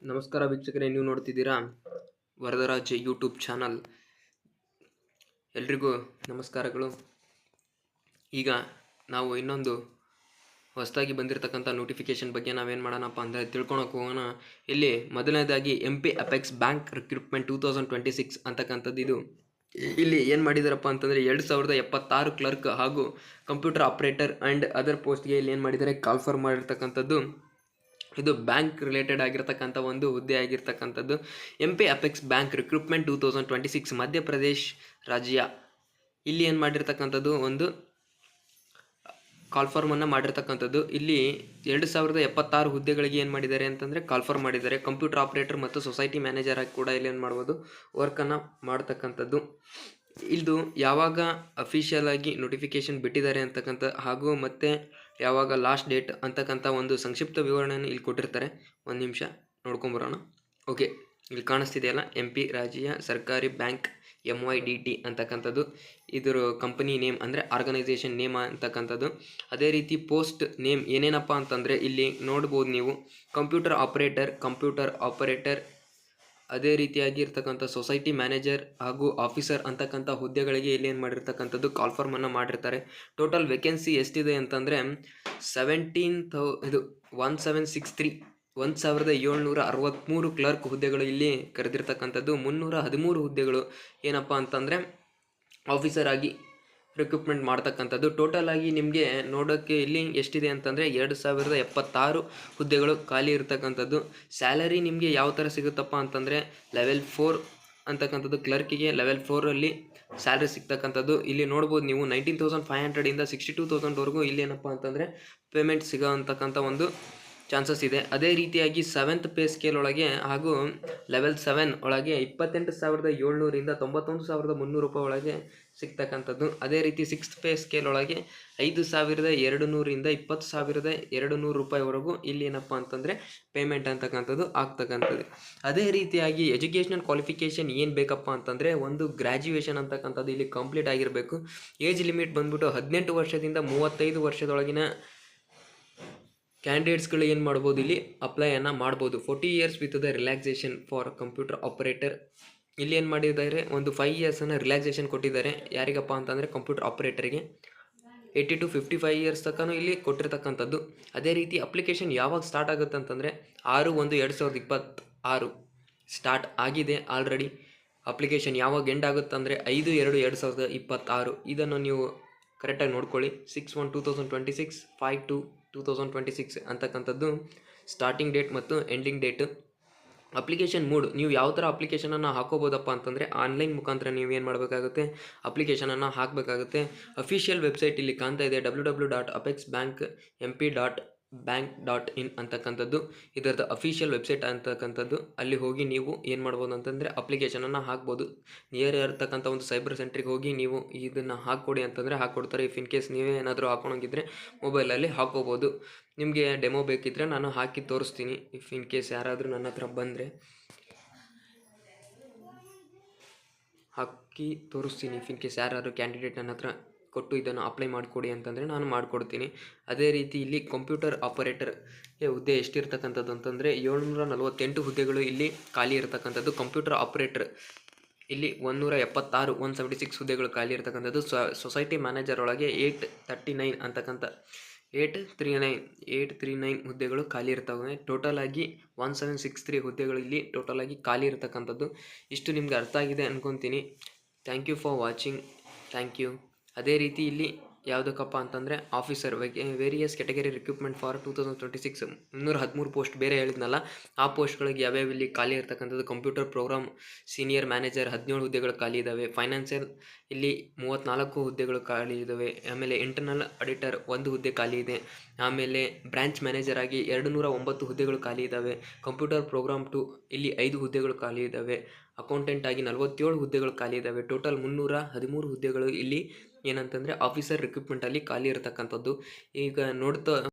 ನಮಸ್ಕಾರ ವೀಕ್ಷಕರೇ, ನೀವು ನೋಡ್ತಿದ್ದೀರಾ ವರದರಾಜ್ ಯೂಟ್ಯೂಬ್ ಚಾನಲ್. ಎಲ್ರಿಗೂ ನಮಸ್ಕಾರಗಳು. ಈಗ ನಾವು ಇನ್ನೊಂದು ಹೊಸದಾಗಿ ಬಂದಿರತಕ್ಕಂಥ ನೋಟಿಫಿಕೇಶನ್ ಬಗ್ಗೆ ನಾವೇನು ಮಾಡೋಣಪ್ಪ ಅಂದರೆ ತಿಳ್ಕೊಳಕ್ಕೆ ಹೋಗೋಣ. ಇಲ್ಲಿ ಮೊದಲನೇದಾಗಿ MP ಅಪೆಕ್ಸ್ ಬ್ಯಾಂಕ್ ರಿಕ್ರೂಟ್ಮೆಂಟ್ 2026 ಅಂತಕ್ಕಂಥದ್ದು. ಇದು ಇಲ್ಲಿ ಏನು ಮಾಡಿದಾರಪ್ಪ ಅಂತಂದರೆ 2076 ಕ್ಲರ್ಕ್ ಹಾಗೂ ಕಂಪ್ಯೂಟರ್ ಆಪ್ರೇಟರ್ ಆ್ಯಂಡ್ ಅದರ್ ಪೋಸ್ಟ್ಗೆ ಇಲ್ಲಿ ಏನು ಮಾಡಿದ್ದಾರೆ, ಕಾಲ್ಫರ್ ಮಾಡಿರ್ತಕ್ಕಂಥದ್ದು. ಇದು ಬ್ಯಾಂಕ್ ರಿಲೇಟೆಡ್ ಆಗಿರ್ತಕ್ಕಂಥ ಒಂದು ಹುದ್ದೆ ಆಗಿರ್ತಕ್ಕಂಥದ್ದು. MP apex bank recruitment 2026 Madhya Pradesh ರಾಜ್ಯ. ಇಲ್ಲಿ ಏನು ಮಾಡಿರ್ತಕ್ಕಂಥದ್ದು, ಒಂದು ಕಾಲ್ಫಾರ್ಮನ್ನು ಮಾಡಿರ್ತಕ್ಕಂಥದ್ದು. ಇಲ್ಲಿ 2076 ಹುದ್ದೆಗಳಿಗೆ ಏನು ಮಾಡಿದ್ದಾರೆ ಅಂತಂದರೆ ಕಾಲ್ಫಾರ್ಮ್ ಮಾಡಿದ್ದಾರೆ. ಕಂಪ್ಯೂಟರ್ ಆಪ್ರೇಟರ್ ಮತ್ತು ಸೊಸೈಟಿ ಮ್ಯಾನೇಜರ್ ಆಗಿ ಕೂಡ ಇಲ್ಲಿ ಏನು ಮಾಡ್ಬೋದು, ವರ್ಕನ್ನು ಮಾಡ್ತಕ್ಕಂಥದ್ದು. ಇದು ಯಾವಾಗ ಅಫಿಷಿಯಲ್ ಆಗಿ ನೋಟಿಫಿಕೇಶನ್ ಬಿಟ್ಟಿದ್ದಾರೆ ಅಂತಕ್ಕಂಥ ಹಾಗೂ ಮತ್ತು ಯಾವಾಗ ಲಾಸ್ಟ್ ಡೇಟ್ ಅಂತಕ್ಕಂಥ ಒಂದು ಸಂಕ್ಷಿಪ್ತ ವಿವರಣೆಯನ್ನು ಇಲ್ಲಿ ಕೊಟ್ಟಿರ್ತಾರೆ. ಒಂದು ನಿಮಿಷ ನೋಡ್ಕೊಂಬರೋಣ. ಓಕೆ, ಇಲ್ಲಿ ಕಾಣಿಸ್ತಿದೆಯಲ್ಲ, MP ರಾಜ್ಯ ಸರ್ಕಾರಿ ಬ್ಯಾಂಕ್ MYDT ಅಂತಕ್ಕಂಥದ್ದು. ಇದರ ಕಂಪನಿ ನೇಮ್ ಅಂದರೆ ಆರ್ಗನೈಸೇಷನ್ ನೇಮ್ ಅಂತಕ್ಕಂಥದ್ದು. ಅದೇ ರೀತಿ ಪೋಸ್ಟ್ ನೇಮ್ ಏನೇನಪ್ಪ ಅಂತಂದರೆ ಇಲ್ಲಿ ನೋಡ್ಬೋದು ನೀವು, ಕಂಪ್ಯೂಟರ್ ಆಪರೇಟರ್ ಅದೇ ರೀತಿಯಾಗಿ ಇರ್ತಕ್ಕಂಥ ಸೊಸೈಟಿ ಮ್ಯಾನೇಜರ್ ಹಾಗೂ ಆಫೀಸರ್ ಅಂತಕ್ಕಂಥ ಹುದ್ದೆಗಳಿಗೆ ಇಲ್ಲಿ ಏನು ಮಾಡಿರ್ತಕ್ಕಂಥದ್ದು, ಕಾಲ್ಫಾರ್ಮನ್ನು ಮಾಡಿರ್ತಾರೆ. ಟೋಟಲ್ ವೇಕೆನ್ಸಿ ಎಷ್ಟಿದೆ ಅಂತಂದರೆ 1763 ಕ್ಲರ್ಕ್ ಹುದ್ದೆಗಳು ಇಲ್ಲಿ ಕರೆದಿರ್ತಕ್ಕಂಥದ್ದು. 313 ಹುದ್ದೆಗಳು ಏನಪ್ಪ ಅಂತಂದರೆ ಆಫೀಸರ್ ಆಗಿ ರಿಕ್ರೂಟ್ಮೆಂಟ್ ಮಾಡ್ತಕ್ಕಂಥದ್ದು. ಟೋಟಲ್ ಆಗಿ ನಿಮಗೆ ನೋಡೋಕ್ಕೆ ಇಲ್ಲಿ ಎಷ್ಟಿದೆ ಅಂತಂದರೆ 2076 ಹುದ್ದೆಗಳು ಖಾಲಿ ಇರ್ತಕ್ಕಂಥದ್ದು. ಸ್ಯಾಲರಿ ನಿಮಗೆ ಯಾವ ಥರ ಸಿಗುತ್ತಪ್ಪ ಅಂತಂದರೆ ಲೆವೆಲ್ 4 ಅಂತಕ್ಕಂಥದ್ದು ಕ್ಲರ್ಕಿಗೆ ಲೆವೆಲ್ 4ಅಲ್ಲಿ ಸ್ಯಾಲರಿ ಸಿಗ್ತಕ್ಕಂಥದ್ದು. ಇಲ್ಲಿ ನೋಡ್ಬೋದು ನೀವು 19,500 ಇಂದ 62,000ವರೆಗೂ ಇಲ್ಲಿ ಏನಪ್ಪ ಅಂತಂದರೆ ಪೇಮೆಂಟ್ ಸಿಗೋ ಅಂತಕ್ಕಂಥ ಒಂದು ಚಾನ್ಸಸ್ ಇದೆ. ಅದೇ ರೀತಿಯಾಗಿ 7th ಪೇ ಸ್ಕೇಲ್ ಒಳಗೆ ಹಾಗೂ ಲೆವೆಲ್ 7 ಒಳಗೆ 28,700 ಇಂದ 91,300 ರೂಪಾಯಿ ಒಳಗೆ ಸಿಗ್ತಕ್ಕಂಥದ್ದು. ಅದೇ ರೀತಿ 6th ಪೇ ಸ್ಕೇಲ್ ಒಳಗೆ 5,200 ಇಂದ 20,200 ರೂಪಾಯಿವರೆಗೂ ಇಲ್ಲಿ ಏನಪ್ಪ ಅಂತಂದರೆ ಪೇಮೆಂಟ್ ಅಂತಕ್ಕಂಥದ್ದು ಆಗ್ತಕ್ಕಂಥದ್ದು. ಅದೇ ರೀತಿಯಾಗಿ ಎಜುಕೇಷನಲ್ ಕ್ವಾಲಿಫಿಕೇಷನ್ ಏನು ಬೇಕಪ್ಪ ಅಂತಂದರೆ ಒಂದು ಗ್ರ್ಯಾಜುಯೇಷನ್ ಅಂತಕ್ಕಂಥದ್ದು ಇಲ್ಲಿ ಕಂಪ್ಲೀಟ್ ಆಗಿರಬೇಕು. ಏಜ್ ಲಿಮಿಟ್ ಬಂದ್ಬಿಟ್ಟು 18 ವರ್ಷದಿಂದ 35 ವರ್ಷದೊಳಗಿನ ಕ್ಯಾಂಡಿಡೇಟ್ಸ್ಗಳು ಏನು ಮಾಡ್ಬೋದು, ಇಲ್ಲಿ ಅಪ್ಲೈಯನ್ನು ಮಾಡ್ಬೋದು. 40 years with the relaxation for computer operator. ಇಲ್ಲಿ ಏನು ಮಾಡಿದ್ದಾರೆ, ಒಂದು 5 yearsನ್ನು ರಿಲ್ಯಾಕ್ಸೇಷನ್ ಕೊಟ್ಟಿದ್ದಾರೆ. ಯಾರಿಗಪ್ಪ ಅಂತಂದರೆ ಕಂಪ್ಯೂಟರ್ ಆಪರೇಟರಿಗೆ 80 to 55 years ತನಕ ಇಲ್ಲಿ ಕೊಟ್ಟಿರ್ತಕ್ಕಂಥದ್ದು. ಅದೇ ರೀತಿ ಅಪ್ಲಿಕೇಶನ್ ಯಾವಾಗ ಸ್ಟಾರ್ಟ್ ಆಗುತ್ತೆ ಅಂತಂದರೆ 6/1/2026 ಸ್ಟಾರ್ಟ್ ಆಗಿದೆ ಆಲ್ರೆಡಿ. ಅಪ್ಲಿಕೇಶನ್ ಯಾವಾಗ ಎಂಡ್ ಆಗುತ್ತೆ ಅಂದರೆ 5/2/2026. ಇದನ್ನು ನೀವು ಕರೆಕ್ಟಾಗಿ ನೋಡ್ಕೊಳ್ಳಿ. 6/1/2026, 5/2/2026 ಅಂತಕ್ಕಂಥದ್ದು ಸ್ಟಾರ್ಟಿಂಗ್ ಡೇಟ್ ಮತ್ತು ಎಂಡಿಂಗ್ ಡೇಟ್. ಅಪ್ಲಿಕೇಶನ್ ಮೂಡ್ ನೀವು ಯಾವ ಥರ ಅಪ್ಲಿಕೇಶನನ್ನು ಹಾಕೋಬೋದಪ್ಪ ಅಂತಂದರೆ ಆನ್ಲೈನ್ ಮುಖಾಂತರ ನೀವು ಏನು ಮಾಡಬೇಕಾಗುತ್ತೆ, ಅಪ್ಲಿಕೇಶನನ್ನು ಹಾಕಬೇಕಾಗುತ್ತೆ. ಅಫಿಷಿಯಲ್ ವೆಬ್ಸೈಟ್ ಇಲ್ಲಿ ಕಾಣ್ತಾ ಇದೆ, www.apexbank.mp.bank.in ಅಂತಕ್ಕಂಥದ್ದು ಇದರದ್ದು ಅಫಿಷಿಯಲ್ ವೆಬ್ಸೈಟ್ ಅಂತಕ್ಕಂಥದ್ದು. ಅಲ್ಲಿ ಹೋಗಿ ನೀವು ಏನು ಮಾಡ್ಬೋದು ಅಂತಂದರೆ ಅಪ್ಲಿಕೇಶನನ್ನು ಹಾಕ್ಬೋದು. ನಿಯರ್ ಇರತಕ್ಕಂಥ ಒಂದು ಸೈಬರ್ ಸೆಂಟ್ರಿಗೆ ಹೋಗಿ ನೀವು ಇದನ್ನು ಹಾಕ್ಕೊಡಿ ಅಂತಂದರೆ ಹಾಕ್ಕೊಡ್ತಾರೆ. ಇಫ್ ಇನ್ ಕೇಸ್ ನೀವೇ ಏನಾದರೂ ಹಾಕೋಣಂಗಿದ್ರೆ ಮೊಬೈಲಲ್ಲಿ ಹಾಕೋಬೋದು. ನಿಮಗೆ ಡೆಮೋ ಬೇಕಿದ್ದರೆ ನಾನು ಹಾಕಿ ತೋರಿಸ್ತೀನಿ. ಇಫ್ ಇನ್ ಕೇಸ್ ಯಾರಾದರೂ ನನ್ನ ಹತ್ರ ಬಂದರೆ ಹಾಕಿ ತೋರಿಸ್ತೀನಿ. ಇಫ್ ಇನ್ ಕೇಸ್ ಯಾರಾದರೂ ಕ್ಯಾಂಡಿಡೇಟ್ ನನ್ನ ಹತ್ರ ಕೊಟ್ಟು ಇದನ್ನು ಅಪ್ಲೈ ಮಾಡಿಕೊಡಿ ಅಂತಂದರೆ ನಾನು ಮಾಡಿಕೊಡ್ತೀನಿ. ಅದೇ ರೀತಿ ಇಲ್ಲಿ ಕಂಪ್ಯೂಟರ್ ಆಪರೇಟರ್ ಹುದ್ದೆ ಎಷ್ಟಿರ್ತಕ್ಕಂಥದ್ದು ಅಂತಂದರೆ 748 ಹುದ್ದೆಗಳು ಇಲ್ಲಿ ಖಾಲಿ ಇರತಕ್ಕಂಥದ್ದು. ಕಂಪ್ಯೂಟರ್ ಆಪರೇಟರ್ ಇಲ್ಲಿ 176 ಹುದ್ದೆಗಳು ಖಾಲಿ ಇರ್ತಕ್ಕಂಥದ್ದು. ಸೊಸೈಟಿ ಮ್ಯಾನೇಜರ್ ಒಳಗೆ 839 ಹುದ್ದೆಗಳು ಖಾಲಿ ಇರ್ತವೆ. ಟೋಟಲ್ ಆಗಿ 1763 ಹುದ್ದೆಗಳು ಇಲ್ಲಿ ಟೋಟಲ್ ಆಗಿ ಖಾಲಿ ಇರತಕ್ಕಂಥದ್ದು. ಇಷ್ಟು ನಿಮ್ಗೆ ಅರ್ಥ ಆಗಿದೆ ಅನ್ಕೊತೀನಿ. Thank you for watching. Thank you. ಅದೇ ರೀತಿ ಇಲ್ಲಿ ಯಾವುದಕ್ಕಪ್ಪ ಅಂತಂದರೆ officer various category recruitment for 2026 313 post ಬೇರೆ ಹೇಳಿದ್ನಲ್ಲ, ಆ ಪೋಸ್ಟ್ಗಳಿಗೆ ಯಾವ್ಯಾವ ಇಲ್ಲಿ ಖಾಲಿ ಇರ್ತಕ್ಕಂಥದ್ದು. ಕಂಪ್ಯೂಟರ್ ಪ್ರೋಗ್ರಾಮ್ ಸೀನಿಯರ್ ಮ್ಯಾನೇಜರ್ 17 ಹುದ್ದೆಗಳು ಖಾಲಿ ಇದ್ದಾವೆ. ಫೈನಾನ್ಷಿಯಲ್ ಇಲ್ಲಿ 34 ಹುದ್ದೆಗಳು ಖಾಲಿ ಇದ್ದಾವೆ. ಆಮೇಲೆ ಇಂಟರ್ನಲ್ ಆಡಿಟರ್ 1 ಹುದ್ದೆ ಖಾಲಿ ಇದೆ. ಆಮೇಲೆ ಬ್ರಾಂಚ್ ಮ್ಯಾನೇಜರ್ ಆಗಿ 209 ಹುದ್ದೆಗಳು ಖಾಲಿ ಇದ್ದಾವೆ. ಕಂಪ್ಯೂಟರ್ ಪ್ರೋಗ್ರಾಮ್ 2 ಇಲ್ಲಿ 5 ಹುದ್ದೆಗಳು ಖಾಲಿ ಇದ್ದಾವೆ. ಅಕೌಂಟೆಂಟ್ ಆಗಿ 47 ಹುದ್ದೆಗಳು ಖಾಲಿ ಇದ್ದಾವೆ. ಟೋಟಲ್ 313 ಹುದ್ದೆಗಳು ಇಲ್ಲಿ ಏನಂತಂದರೆ ಆಫೀಸರ್ ರಿಕ್ರೂಟ್ಮೆಂಟಲ್ಲಿ ಖಾಲಿ ಇರತಕ್ಕಂಥದ್ದು. ಈಗ ನೋಡ್ತಾ